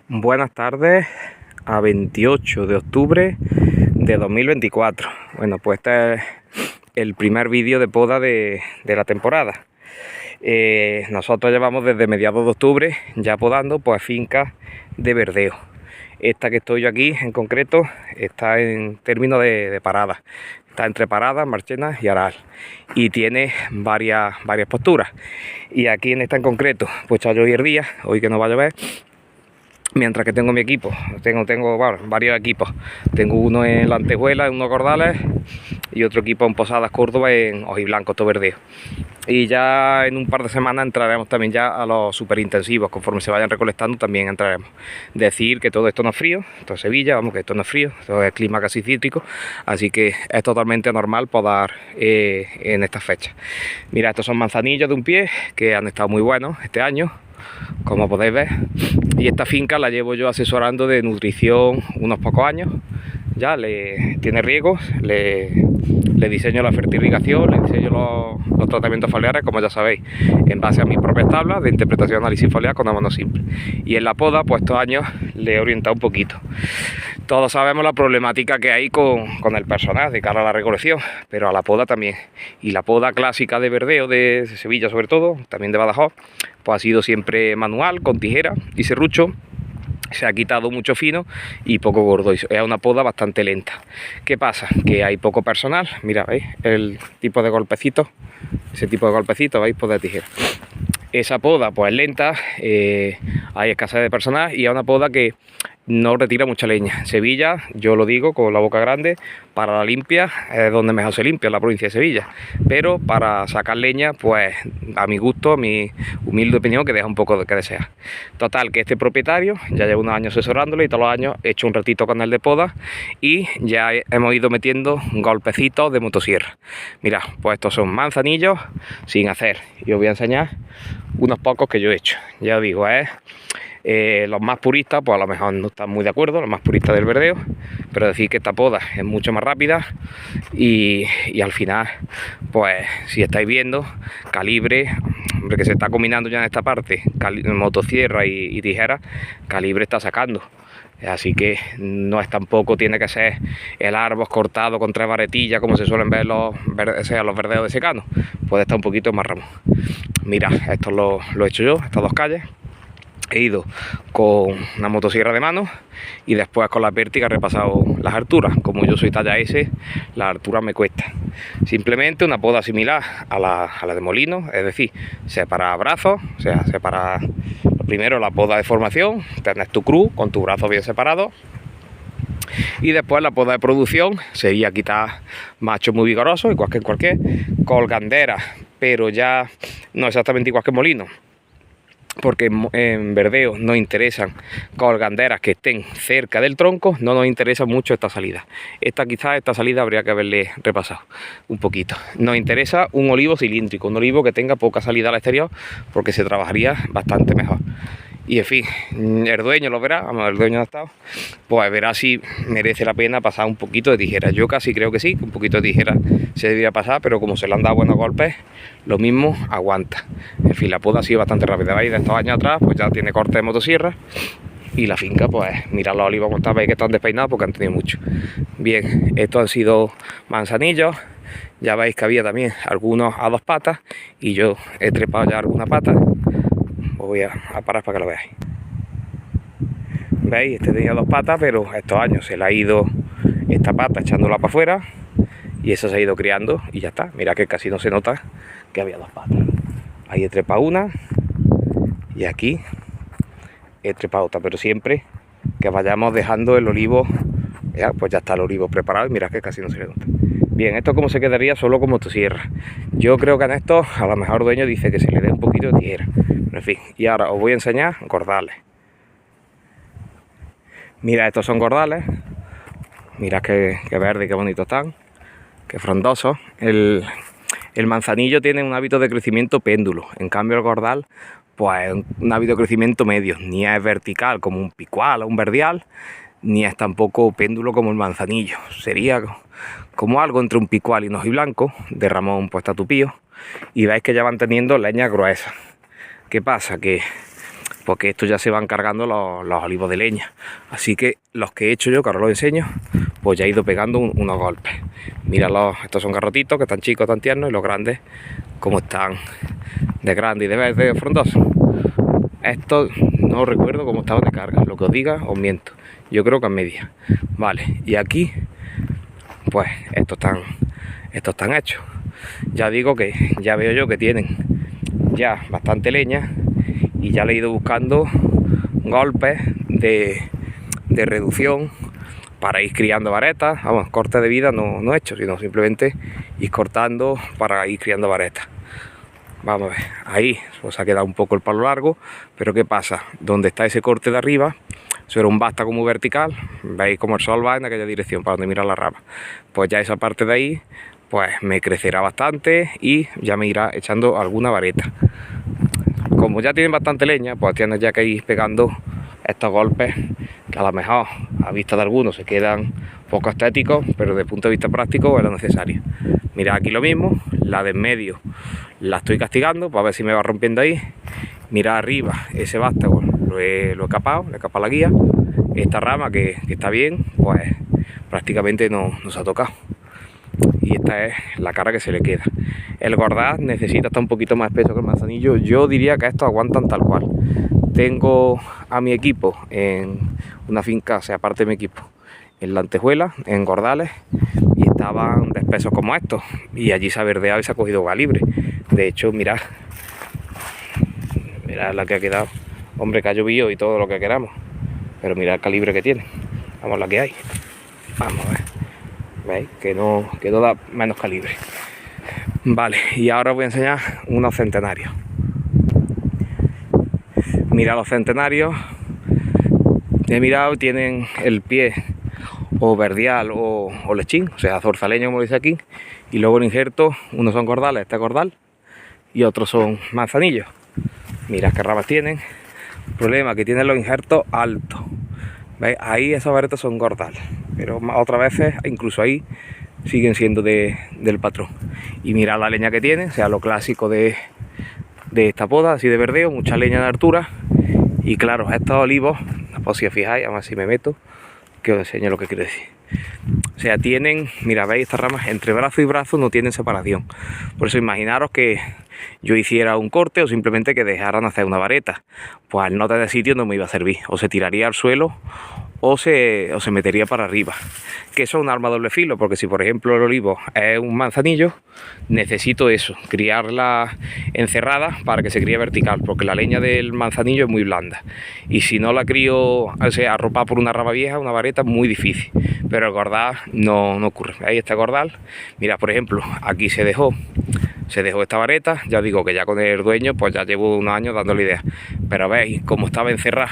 Buenas tardes, a 28 de octubre de 2024. Bueno, pues este es el primer vídeo de poda de la temporada. Nosotros llevamos desde mediados de octubre ya podando pues fincas de verdeo. Esta que estoy yo aquí en concreto está en término de parada. Está entre Paradas, Marchena y Aral. Y tiene varias posturas. Y aquí en esta en concreto, pues está llover día, hoy que no va a llover. Mientras que tengo mi equipo, tengo bueno, varios equipos. Tengo uno en La Antejuela, en unos Cordales, y otro equipo en Posadas, Córdoba, en Ojiblanco, Toberdeo. Y ya en un par de semanas entraremos también ya a los superintensivos. Conforme se vayan recolectando también entraremos. Decir que todo esto no es frío, esto es Sevilla, vamos, que esto no es frío, esto es clima casi cítrico, así que es totalmente normal podar en estas fechas. Mira, estos son manzanillos de un pie que han estado muy buenos este año, como podéis ver, y esta finca la llevo yo asesorando de nutrición unos pocos años. Ya tiene riegos, le diseño la fertirrigación, le diseño los tratamientos foliares, como ya sabéis, en base a mis propias tablas de interpretación de análisis foliar con mano simple. Y en la poda, pues estos años le he orientado un poquito. Todos sabemos la problemática que hay con el personal de cara a la recolección, pero a la poda también. Y la poda clásica de verdeo de Sevilla sobre todo, también de Badajoz, pues ha sido siempre manual, con tijera y serrucho. Se ha quitado mucho fino y poco gordo, es una poda bastante lenta. ¿Qué pasa? Que hay poco personal. Mira, ¿veis? El tipo de golpecitos, ese tipo de golpecitos, ¿veis? Poda de tijera. Esa poda pues es lenta, hay escasez de personal y es una poda que no retira mucha leña. En Sevilla, yo lo digo con la boca grande, para la limpia es donde mejor se limpia, en la provincia de Sevilla. Pero para sacar leña, pues a mi gusto, a mi humilde opinión, que deja un poco de que desear. Total, que este propietario, ya llevo unos años asesorándole y todos los años he hecho un ratito con él de poda y ya hemos ido metiendo golpecitos de motosierra. Mira, pues estos son manzanillos sin hacer. Y os voy a enseñar unos pocos que yo he hecho. Ya os digo, los más puristas pues a lo mejor no están muy de acuerdo, los más puristas del verdeo, pero decir que esta poda es mucho más rápida y al final, pues si estáis viendo, calibre, hombre, que se está combinando ya en esta parte, motosierra y tijera, calibre está sacando. Así que no es tampoco, tiene que ser el árbol cortado con 3 varetillas como se suelen ver los verdeos de secano. Puede estar un poquito más ramo. Mira, esto lo he hecho yo, estas 2 calles. He ido con una motosierra de mano y después con la vértiga he repasado las alturas. Como yo soy talla S, las alturas me cuestan. Simplemente una poda similar a la de molino, es decir, separa brazos, o sea, separa primero la poda de formación, tienes tu cruz con tu brazo bien separado. Y después la poda de producción sería quitar machos muy vigorosos, igual que en cualquier colgandera, pero ya no exactamente igual que molino, porque en verdeo nos interesan colganderas que estén cerca del tronco, no nos interesa mucho esta salida. Esta salida habría que haberle repasado un poquito. Nos interesa un olivo cilíndrico, un olivo que tenga poca salida al exterior, porque se trabajaría bastante mejor. Y en fin, el dueño lo verá, vamos, el dueño ha estado, pues verá si merece la pena pasar un poquito de tijera. Yo casi creo que sí, que un poquito de tijera se debería pasar, pero como se le han dado buenos golpes, lo mismo aguanta. En fin, la poda ha sido bastante rápida, ¿veis? De estos años atrás, pues ya tiene corte de motosierra. Y la finca, pues mirad los olivos como están, veis que están despeinados porque han tenido mucho. Bien, estos han sido manzanillos. Ya veis que había también algunos a 2 patas y yo he trepado ya alguna pata. Os voy a parar para que lo veáis. ¿Veis? Este tenía 2 patas, pero estos años se le ha ido esta pata echándola para afuera y eso se ha ido criando y ya está. Mira que casi no se nota que había 2 patas. Ahí he trepado una y aquí he trepado otra, pero siempre que vayamos dejando el olivo, pues ya está el olivo preparado y mirad que casi no se le nota. Bien, esto como se quedaría solo con motosierra. Yo creo que en esto a lo mejor el dueño dice que se le dé un poquito de tijera. En fin, y ahora os voy a enseñar gordales. Mira, estos son gordales. Mira qué verde, qué bonito están, qué frondosos. El manzanillo tiene un hábito de crecimiento péndulo, en cambio el gordal pues un hábito de crecimiento medio, ni es vertical como un picual o un verdial, ni es tampoco péndulo como el manzanillo. Sería como algo entre un picual y un ojiblanco de Ramón Puesta Tupío, y veis que ya van teniendo leña gruesa. ¿Qué pasa? Que porque estos ya se van cargando los olivos de leña. Así que los que he hecho yo, que ahora los enseño, pues ya he ido pegando unos golpes. Míralos, estos son garrotitos que están chicos, tan tiernos, y los grandes como están de grande y de verde, de frondoso. Estos no recuerdo cómo estaban de carga, lo que os diga os miento, yo creo que a media. Vale, y aquí pues estos están hechos. Ya digo que ya veo yo que tienen ya bastante leña y ya le he ido buscando golpes de reducción para ir criando varetas. Vamos, corte de vida no he hecho, sino simplemente ir cortando para ir criando varetas. Vamos a ver, ahí pues ha quedado un poco el palo largo, pero ¿qué pasa? Donde está ese corte de arriba, eso era un vástago muy vertical, veis como el sol va en aquella dirección para donde mira la rama. Pues ya esa parte de ahí, pues me crecerá bastante y ya me irá echando alguna vareta. Como ya tienen bastante leña, pues tienes ya que ir pegando estos golpes, que a lo mejor a vista de algunos se quedan poco estéticos, pero desde el punto de vista práctico es lo necesario. Mira, aquí lo mismo, la de en medio la estoy castigando para ver si me va rompiendo ahí. Mira arriba, ese vástago lo he capado, le he capado la guía. Esta rama que está bien, pues prácticamente no se ha tocado. Y esta es la cara que se le queda. El gordal necesita estar un poquito más espeso que el manzanillo. Yo diría que estos aguantan tal cual. Tengo a mi equipo en una finca, o sea, aparte de mi equipo, en Lentejuelas, en Gordales, y estaban de espesos como estos, y allí se ha verdeado y se ha cogido calibre. De hecho, mirad la que ha quedado. Hombre, que ha llovido y todo lo que queramos, pero mirad el calibre que tiene. Vamos, la que hay. Vamos a ver. ¿Veis? Que no da menos calibre. Vale, y ahora os voy a enseñar unos centenarios. Mirad los centenarios. He mirado, tienen el pie o verdial o lechín, o sea, zorzaleño como dice aquí, y luego el injerto, unos son gordales, este gordal, y otros son manzanillos. Mirad qué ramas tienen. Problema que tienen los injertos altos. ¿Veis? Ahí esas varetas son gordal, pero otras veces incluso ahí siguen siendo del patrón. Y mirad la leña que tiene, o sea, lo clásico de esta poda, así de verdeo, mucha leña de altura. Y claro, estos olivos, pues si os fijáis, a ver si me meto, que os enseño lo que quiero decir. O sea, tienen, mira, veis estas ramas, entre brazo y brazo no tienen separación. Por eso imaginaros que yo hiciera un corte o simplemente que dejaran hacer una vareta. Pues al no tener sitio no me iba a servir. O se tiraría al suelo o se metería para arriba. Que eso es un arma doble filo, porque si por ejemplo el olivo es un manzanillo, necesito eso, criarla encerrada para que se críe vertical, porque la leña del manzanillo es muy blanda. Y si no la crío, o sea, arropada por una rama vieja, una vareta, es muy difícil. Pero el gordal no ocurre. Ahí está el gordal. Mira, por ejemplo, aquí se dejó esta vareta. Ya digo que ya con el dueño, pues ya llevo unos años dándole idea. Pero veis cómo estaba encerrada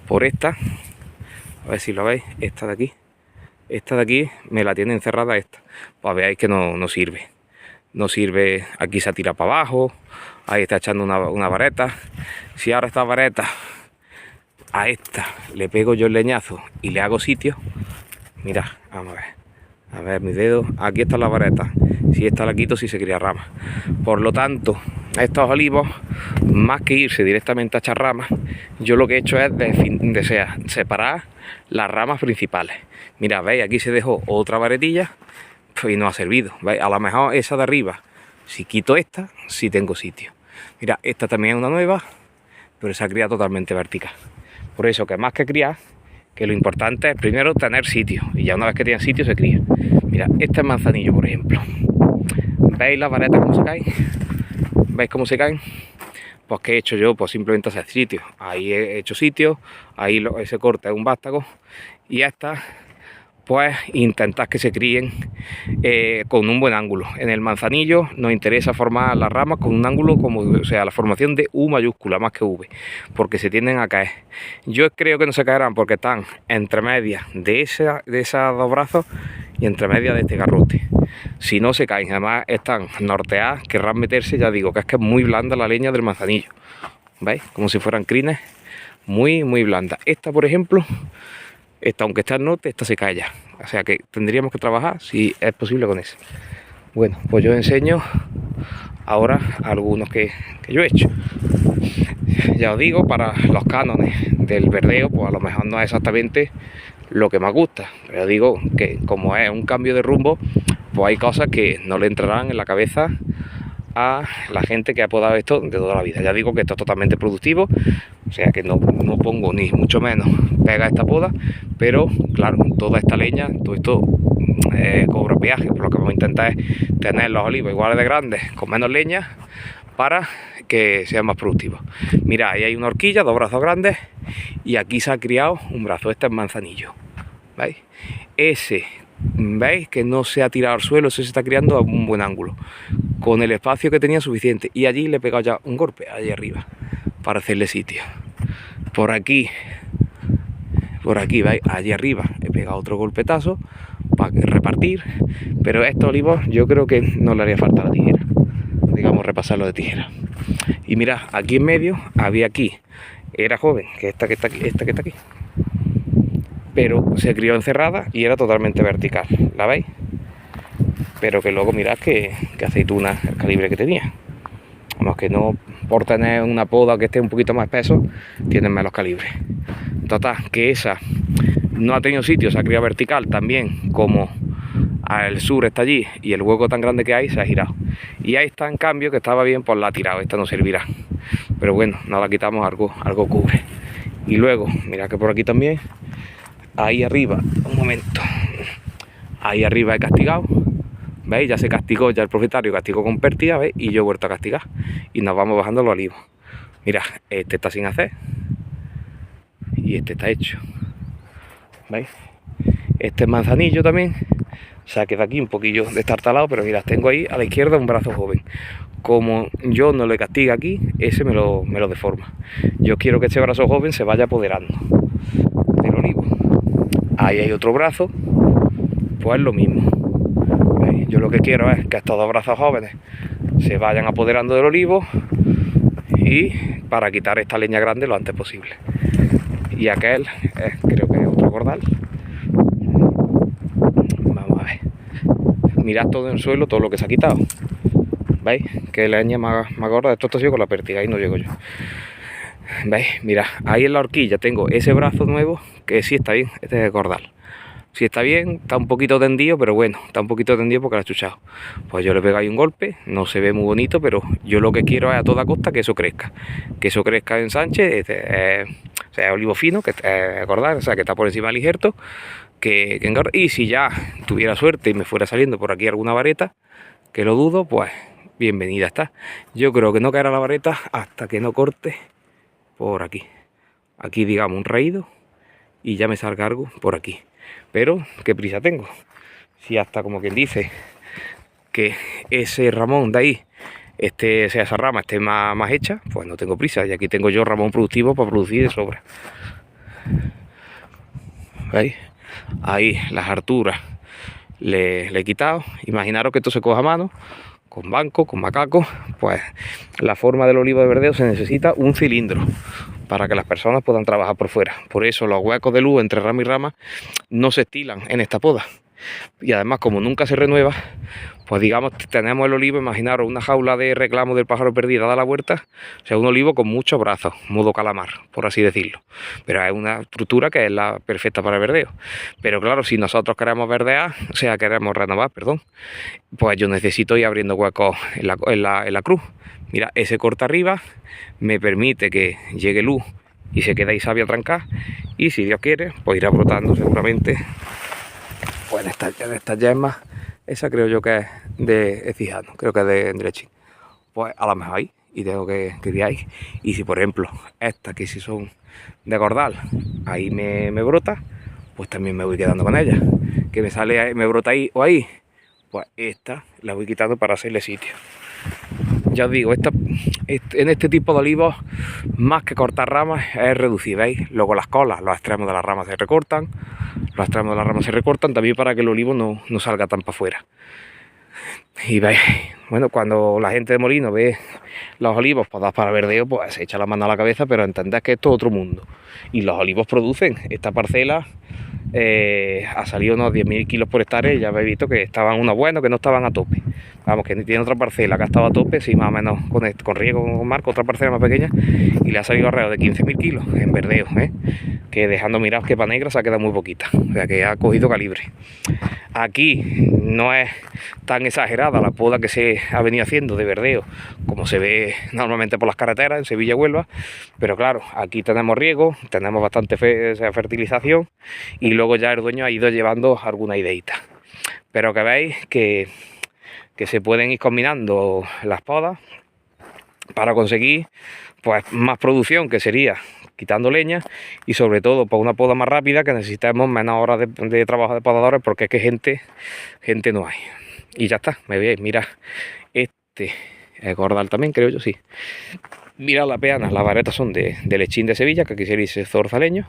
por esta. A ver si lo veis, esta de aquí me la tiene encerrada esta. Pues veáis que no sirve. No sirve, aquí se tira para abajo, ahí está echando una vareta. Si ahora esta vareta a esta le pego yo el leñazo y le hago sitio, mirad, vamos a ver mi dedo, aquí está la vareta. Si esta la quito, sí se cría rama. Por lo tanto, estos olivos, más que irse directamente a echar ramas, yo lo que he hecho es separar las ramas principales. Mira, veis, aquí se dejó otra varetilla pues, y no ha servido. ¿Veis? A lo mejor esa de arriba, si quito esta, sí tengo sitio. Mira, esta también es una nueva, pero se ha criado totalmente vertical. Por eso que más que criar, que lo importante es primero tener sitio, y ya una vez que tiene sitio se cría. Mira, este es manzanillo, por ejemplo. ¿Veis las varetas cómo se caen? ¿Veis cómo se caen? Pues ¿qué he hecho yo? Pues simplemente hacer sitio. Ahí he hecho sitio, ahí ese corte es un vástago, y esta, pues intentar que se críen con un buen ángulo. En el manzanillo nos interesa formar las ramas con un ángulo como, o sea, la formación de U mayúscula más que V, porque se tienden a caer. Yo creo que no se caerán porque están entre medias de esos dos brazos y entre medias de este garrote. Si no se caen, además están norteadas, querrán meterse, ya digo, que es muy blanda la leña del manzanillo. ¿Veis? Como si fueran crines, muy blanda. Esta, por ejemplo, esta, aunque está al norte, esta se cae ya. O sea que tendríamos que trabajar, si es posible, con eso. Bueno, pues yo os enseño ahora algunos que yo he hecho. ya os digo, para los cánones del verdeo, pues a lo mejor no es exactamente lo que más gusta, pero digo que como es un cambio de rumbo, pues hay cosas que no le entrarán en la cabeza a la gente que ha podado esto de toda la vida. Ya digo que esto es totalmente productivo, o sea que no pongo ni mucho menos pega a esta poda, pero claro, toda esta leña, todo esto cobra peaje, por lo que vamos a intentar es tener los olivos iguales de grandes, con menos leña, para que sean más productivos. Mirad, ahí hay una horquilla, 2 brazos grandes, y aquí se ha criado un brazo, este es manzanillo, ¿veis? Ese, ¿veis? Que no se ha tirado al suelo, ese se está criando a un buen ángulo, con el espacio que tenía suficiente, y allí le he pegado ya un golpe, allí arriba, para hacerle sitio. Por aquí, ¿veis? Allí arriba he pegado otro golpetazo para repartir, pero estos olivos yo creo que no le haría falta la tijera, digamos repasarlo de tijera. Y mirad, aquí en medio había aquí, era joven, que esta que está aquí, pero se crió encerrada y era totalmente vertical, ¿la veis? Pero que luego mirad que aceituna el calibre que tenía. Vamos, que no por tener una poda que esté un poquito más espeso, tienen menos calibre. Total, que esa no ha tenido sitio, se ha criado vertical también, como al sur está allí y el hueco tan grande que hay se ha girado. Y ahí está, en cambio, que estaba bien, pues la ha tirado, esta no servirá. Pero bueno, no la quitamos, algo cubre. Y luego, mirad que por aquí también, ahí arriba, un momento, ahí arriba he castigado, ¿veis? Ya se castigó, ya el propietario castigó con pértiga, ¿veis? Y yo he vuelto a castigar. Y nos vamos bajando los olivos. Mirad, este está sin hacer y este está hecho, ¿veis? Este es manzanillo también, o sea, queda aquí un poquillo destartalado, pero mirad, tengo ahí a la izquierda un brazo joven. Como yo no le castiga aquí, ese me lo deforma. Yo quiero que este brazo joven se vaya apoderando del olivo. Ahí hay otro brazo, pues lo mismo. ¿Veis? Yo lo que quiero es que estos 2 brazos jóvenes se vayan apoderando del olivo y para quitar esta leña grande lo antes posible. Y aquel creo que es otro cordal. Vamos a ver. Mirad todo en el suelo, todo lo que se ha quitado. ¿Veis? Que leña más gorda. Esto ha sido con la pértiga, ahí no llego yo. ¿Veis? Mirad, ahí en la horquilla tengo ese brazo nuevo que sí está bien, este es el cordal. Sí está bien, está un poquito tendido, pero bueno, está un poquito tendido porque lo he chuchado. Pues yo le pego ahí un golpe, no se ve muy bonito, pero yo lo que quiero es a toda costa que eso crezca. Que eso crezca en Sánchez, o sea, olivo fino, que cordal, o sea, que está por encima del injerto, que engorda. Y si ya tuviera suerte y me fuera saliendo por aquí alguna vareta, que lo dudo, pues bienvenida está. Yo creo que no caerá la vareta hasta que no corte por aquí. Aquí, digamos, un raído y ya me salga algo por aquí. Pero, ¿qué prisa tengo? Si hasta, como quien dice, que ese ramón de ahí, sea, esa rama esté más hecha, pues no tengo prisa. Y aquí tengo yo ramón productivo para producir de sobra. ¿Veis? Ahí las harturas le he quitado. Imaginaros que esto se coja a mano, con banco, con macaco. Pues la forma del olivo de verdeo se necesita un cilindro para que las personas puedan trabajar por fuera. Por eso los huecos de luz entre rama y rama no se estilan en esta poda. Y además, como nunca se renueva, pues digamos, tenemos el olivo, imaginaros una jaula de reclamo del pájaro perdido dada la vuelta, o sea, un olivo con muchos brazos, modo calamar, por así decirlo. Pero es una estructura que es la perfecta para el verdeo. Pero claro, si nosotros queremos verdear, o sea, queremos renovar, perdón, pues yo necesito ir abriendo huecos en la cruz. Mira, ese corta arriba me permite que llegue luz y se quede ahí savia trancada, y si Dios quiere, pues irá brotando seguramente. Pues de estas yemas, esa creo yo que es de Ecijano, creo que es de Endrechín. Pues a lo mejor ahí, y tengo que criar ahí. Y si por ejemplo, estas que si son de cordal, ahí me brota, pues también me voy quedando con ellas. Que me sale ahí, me brota ahí o ahí, pues esta la voy quitando para hacerle sitio. Ya os digo, en este tipo de olivos, más que cortar ramas, es reducir, ¿veis? Luego las colas, los extremos de las ramas se recortan, también para que el olivo no salga tan para afuera. Y veis, bueno, cuando la gente de Molino ve los olivos podados para verdeo, pues se echa la mano a la cabeza, pero entended que esto es otro mundo. Y los olivos producen. Esta parcela ha salido unos 10.000 kilos por hectárea, y ya habéis visto que estaban unos buenos, que no estaban a tope. vamos, que tiene otra parcela que ha estado a tope, sí, más o menos con riego, con marco, otra parcela más pequeña, y le ha salido alrededor de 15.000 kilos en verdeo, que dejando mirados que para negra se ha quedado muy poquita, o sea que ha cogido calibre. Aquí no es tan exagerada la poda que se ha venido haciendo de verdeo como se ve normalmente por las carreteras en Sevilla y Huelva, pero claro, aquí tenemos riego, tenemos bastante fertilización y luego ya el dueño ha ido llevando alguna ideita. Pero que veis que se pueden ir combinando las podas para conseguir pues más producción, que sería quitando leña, y sobre todo por una poda más rápida, que necesitamos menos horas de trabajo de podadores, porque es que gente no hay. Y ya está, me veis, mira, este cordal también, creo yo, sí. Mira la peana, las varetas son de lechín de Sevilla, que aquí se dice zorzaleño.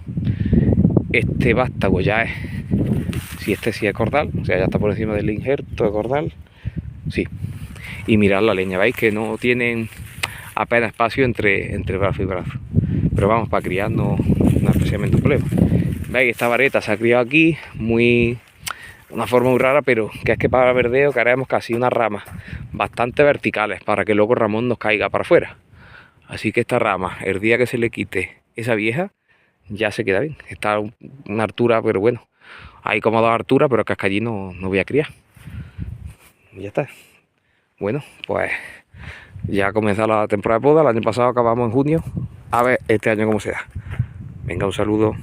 Este vástago ya es, si este sí es cordal, o sea, ya está por encima del injerto de cordal, sí. Y mirad la leña, veis que no tienen apenas espacio entre brazo y brazo. Pero vamos, para criar no es especialmente un problema. Veis, esta vareta se ha criado aquí, una forma muy rara, pero que es que para el verdeo que haremos casi unas ramas bastante verticales para que luego Ramón nos caiga para afuera. Así que esta rama, el día que se le quite esa vieja, ya se queda bien. Está a una altura, pero bueno, hay como dos alturas, pero que es que allí no voy a criar. Y ya está. Bueno, pues ya ha comenzado la temporada de poda. El año pasado acabamos en junio. A ver este año cómo se da. Venga, un saludo.